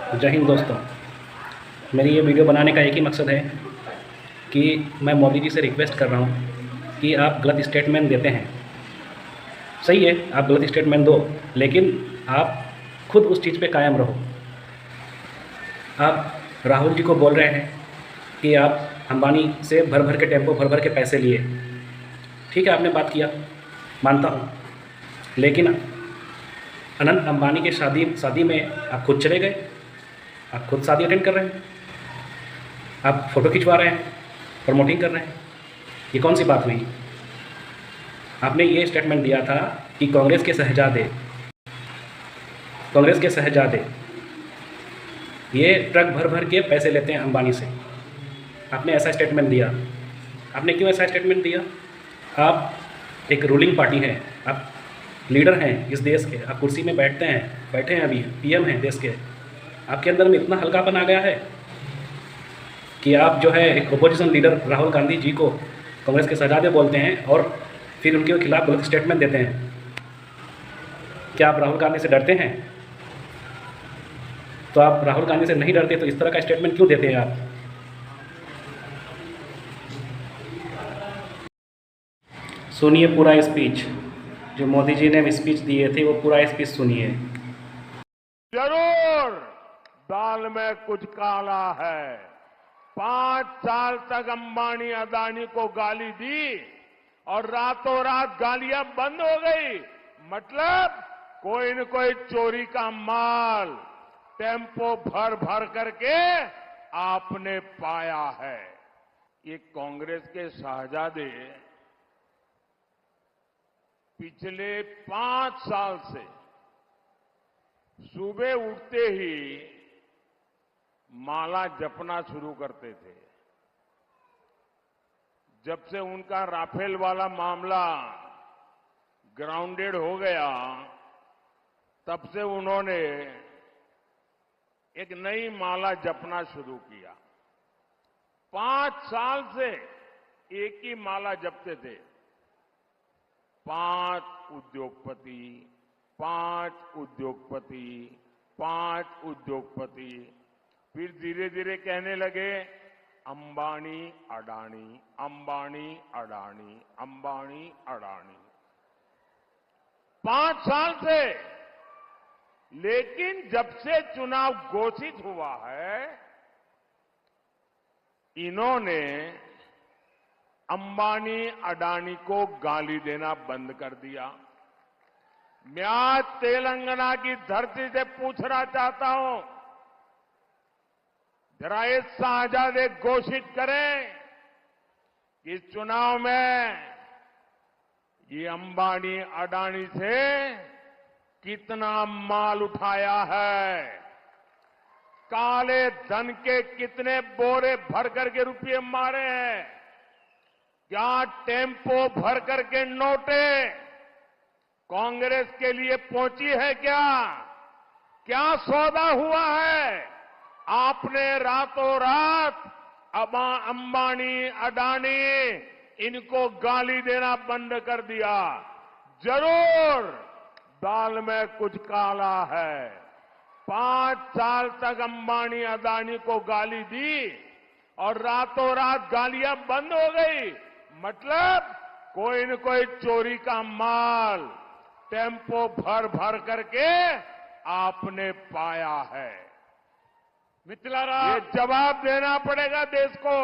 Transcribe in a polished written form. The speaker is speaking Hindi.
जय हिंद दोस्तों। मेरी ये वीडियो बनाने का एक ही मकसद है कि मैं मोदी जी से रिक्वेस्ट कर रहा हूँ कि आप गलत स्टेटमेंट देते हैं। सही है, आप गलत स्टेटमेंट दो, लेकिन आप खुद उस चीज़ पे कायम रहो। आप राहुल जी को बोल रहे हैं कि आप अंबानी से भर भर के टेम्पो भर भर के पैसे लिए। ठीक है, आपने बात किया, मानता हूँ, लेकिन अनंत अंबानी के शादी में आप खुद चले गए, आप खुद शादी अटेंड कर रहे हैं, आप फ़ोटो खिंचवा रहे हैं, प्रमोटिंग कर रहे हैं। ये कौन सी बात हुई? आपने ये स्टेटमेंट दिया था कि कांग्रेस के शहजादे ये ट्रक भर भर के पैसे लेते हैं अंबानी से। आपने ऐसा स्टेटमेंट दिया। आपने क्यों ऐसा स्टेटमेंट दिया? आप एक रूलिंग पार्टी हैं, आप लीडर हैं इस देश के, आप कुर्सी में बैठे हैं, अभी पीएम हैं देश के। आपके अंदर में इतना हल्कापन आ गया है कि आप जो है एक अपोजिशन लीडर राहुल गांधी जी को कांग्रेस के शहजादे बोलते हैं और फिर उनके खिलाफ गलत स्टेटमेंट देते हैं। क्या आप राहुल गांधी से डरते हैं? तो आप राहुल गांधी से नहीं डरते तो इस तरह का स्टेटमेंट क्यों देते हैं आप? सुनिए पूरा स्पीच, जो मोदी जी ने स्पीच दिए थे वो पूरा स्पीच सुनिए। जरूर दाल में कुछ काला है। 5 साल तक अंबानी अदानी को गाली दी और रातों रात गालियां बंद हो गई। मतलब कोई न कोई चोरी का माल टेम्पो भर भर करके आपने पाया है। ये कांग्रेस के शहजादे पिछले 5 साल से सुबह उठते ही माला जपना शुरू करते थे। जब से उनका राफेल वाला मामला ग्राउंडेड हो गया, तब से उन्होंने एक नई माला जपना शुरू किया। 5 साल से एक ही माला जपते थे, 5 उद्योगपति, 5 उद्योगपति, 5 उद्योगपति। फिर धीरे धीरे कहने लगे अंबानी अडानी, अंबानी अडानी, अंबानी अडानी। 5 साल से। लेकिन जब से चुनाव घोषित हुआ है, इन्होंने अंबानी अडानी को गाली देना बंद कर दिया। मैं आज तेलंगाना की धरती से पूछना चाहता हूं, जरा ये शहजादे घोषित करें कि इस चुनाव में ये अंबानी अडानी से कितना माल उठाया है, काले धन के कितने बोरे भर करके रुपये मारे हैं, क्या टेम्पो भर करके नोटे कांग्रेस के लिए पहुंची है, क्या सौदा हुआ है। आपने रातों रात अंबानी अडानी इनको गाली देना बंद कर दिया। जरूर दाल में कुछ काला है। 5 साल तक अंबानी अदानी को गाली दी और रातों रात गालियां बंद हो गई। मतलब कोई न कोई चोरी का माल टेम्पो भर भर करके आपने पाया है। मिथिलारा, ये जवाब देना पड़ेगा देश को।